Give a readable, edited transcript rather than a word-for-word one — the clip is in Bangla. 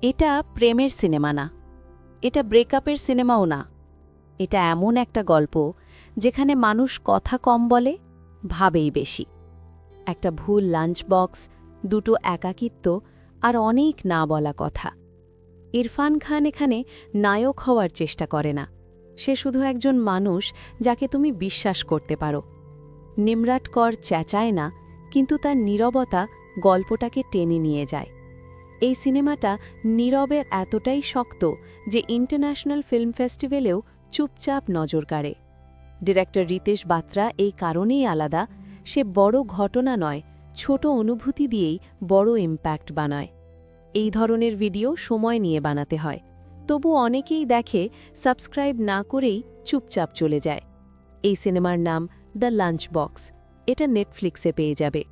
এটা প্রেমের সিনেমা না, এটা ব্রেকআপের সিনেমাও না। এটা এমন একটা গল্প যেখানে মানুষ কথা কম বলে, ভাবেই বেশি। একটা ভুল লাঞ্চ বক্স, দুটো একাকিত্ব আর অনেক না বলা কথা। ইরফান খান এখানে নায়ক হওয়ার চেষ্টা করে না, সে শুধু একজন মানুষ যাকে তুমি বিশ্বাস করতে পারো। নিমরাট কর চেঁচায় না, কিন্তু তার নীরবতা গল্পটাকে টেনে নিয়ে যায়। এই সিনেমাটা নীরবে এতটাই শক্ত যে ইন্টারন্যাশনাল ফিল্ম ফেস্টিভ্যালেও চুপচাপ নজর কাড়ে। ডিরেক্টর রিতেশ বাত্রা এই কারণেই আলাদা, সে বড় ঘটনা নয়, ছোট অনুভূতি দিয়েই বড় ইম্প্যাক্ট বানায়। এই ধরনের ভিডিও সময় নিয়ে বানাতে হয়, তবু অনেকেই দেখে, সাবস্ক্রাইব না করেই চুপচাপ চলে যায়। এই সিনেমার নাম দ্য লাঞ্চ বক্স। এটা নেটফ্লিক্সে পেয়ে যাবে।